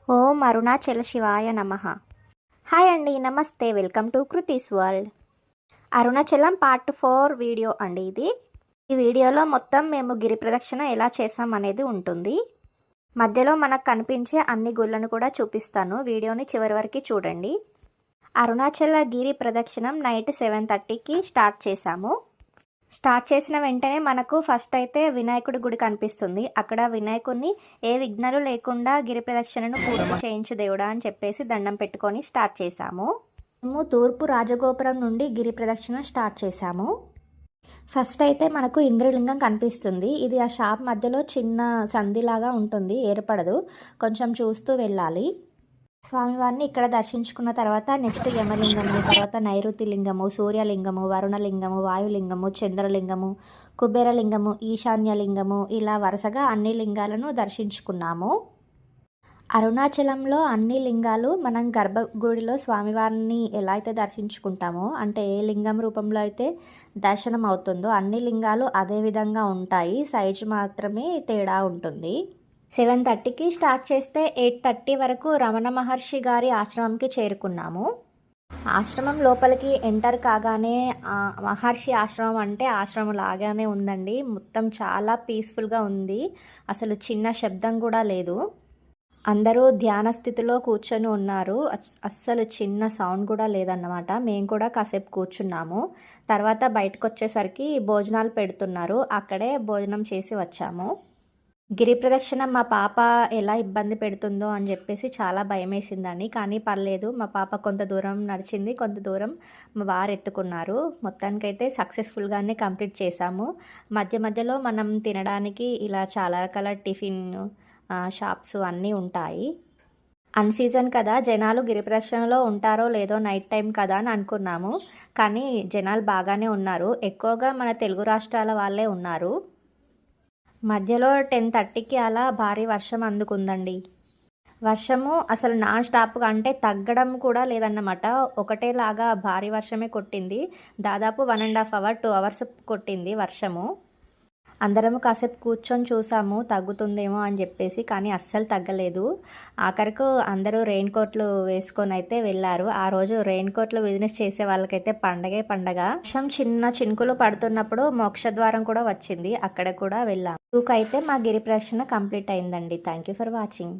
ఓం అరుణాచల శివాయ నమః. హాయ్ అండి, నమస్తే, welcome to Kriti's world. Arunachalam part 4 video అండి ఇది. ఈ వీడియోలో మొత్తం మేము గిరి ప్రదక్షిణ ఎలా చేసాం అనేది ఉంటుంది. మధ్యలో మనకు కనిపించే అన్ని గుళ్ళను కూడా చూపిస్తాను, వీడియోని చివరి వరకు చూడండి. అరుణాచల గిరి ప్రదక్షిణం నైట్ 7:30కి స్టార్ట్ చేశాము. స్టార్ట్ చేసిన వెంటనే మనకు ఫస్ట్ అయితే వినాయకుడి గుడి కనిపిస్తుంది. అక్కడ వినాయకుడిని ఏ విఘ్నాలు లేకుండా గిరి ప్రదక్షిణను పూర్తి చేయించు దేవుడా అని చెప్పేసి దండం పెట్టుకొని స్టార్ట్ చేశాము. మేము తూర్పు రాజగోపురం నుండి గిరి ప్రదక్షిణ స్టార్ట్ చేశాము. ఫస్ట్ అయితే మనకు ఇంద్రలింగం కనిపిస్తుంది. ఇది ఆ షాప్ మధ్యలో చిన్న సంధిలాగా ఉంటుంది, ఏర్పడదు, కొంచెం చూస్తూ వెళ్ళాలి. స్వామివారిని ఇక్కడ దర్శించుకున్న తర్వాత నెక్స్ట్ యమలింగము, తర్వాత నైరుతి లింగము, సూర్యలింగము, వరుణలింగము, వాయులింగము, చంద్రలింగము, కుబేరలింగము, ఈశాన్యలింగము, ఇలా వరుసగా అన్ని లింగాలను దర్శించుకున్నాము. అరుణాచలంలో అన్ని లింగాలు మనం గర్భగుడిలో స్వామివారిని ఎలా అయితే దర్శించుకుంటామో, అంటే ఏ లింగం రూపంలో అయితే దర్శనం అవుతుందో అన్ని లింగాలు అదే విధంగా ఉంటాయి, సైజు మాత్రమే తేడా ఉంటుంది. 7:30కి స్టార్ట్ చేస్తే 8:30 వరకు రమణ మహర్షి గారి ఆశ్రమంకి చేరుకున్నాము. ఆశ్రమం లోపలికి ఎంటర్ కాగానే మహర్షి ఆశ్రమం అంటే ఆశ్రమం లాగానే ఉందండి. మొత్తం చాలా పీస్ఫుల్గా ఉంది, అసలు చిన్న శబ్దం కూడా లేదు. అందరూ ధ్యాన స్థితిలో కూర్చొని ఉన్నారు, అస్సలు చిన్న సౌండ్ కూడా లేదన్నమాట. మేము కూడా కాసేపు కూర్చున్నాము. తర్వాత బయటకు వచ్చేసరికి భోజనాలు పెడుతున్నారు, అక్కడే భోజనం చేసి వచ్చాము. గిరి ప్రదక్షిణ మా పాప ఎలా ఇబ్బంది పెడుతుందో అని చెప్పేసి చాలా భయం వేసిందని, కానీ పర్లేదు, మా పాప కొంత దూరం నడిచింది, కొంత దూరం మా వారు ఎత్తుకున్నారు. మొత్తానికైతే సక్సెస్ఫుల్గానే కంప్లీట్ చేశాము. మధ్య మధ్యలో మనం తినడానికి ఇలా చాలా రకాల టిఫిన్ షాప్స్ అన్నీ ఉంటాయి. అన్ సీజన్ కదా, జనాలు గిరి ప్రదక్షిణలో ఉంటారో లేదో, నైట్ టైం కదా అని అనుకున్నాము, కానీ జనాలు బాగానే ఉన్నారు. ఎక్కువగా మన తెలుగు రాష్ట్రాల వాళ్ళే ఉన్నారు. మధ్యలో 10:30కి అలా భారీ వర్షం అందుకుందండి. వర్షము అసలు నాన్ స్టాప్గా, అంటే తగ్గడం కూడా లేదన్నమాట, ఒకటేలాగా భారీ వర్షమే కొట్టింది. దాదాపు 1.5 అవర్ 2 అవర్స్ కొట్టింది వర్షము. అందరము కాసేపు కూర్చొని చూసాము తగ్గుతుందేమో అని చెప్పేసి, కానీ అస్సలు తగ్గలేదు. ఆఖరికి అందరూ రెయిన్ కోట్లు వేసుకొని అయితే వెళ్ళారు. ఆ రోజు రెయిన్ కోట్లు బిజినెస్ చేసే వాళ్ళకైతే పండగే పండగ. వర్షం చిన్న చినుకులు పడుతున్నప్పుడు మోక్షద్వారం కూడా వచ్చింది, అక్కడ కూడా వెళ్ళాము. అయితే మా గిరి ప్రదక్షిణ కంప్లీట్ అయిందండి. Thank you for watching.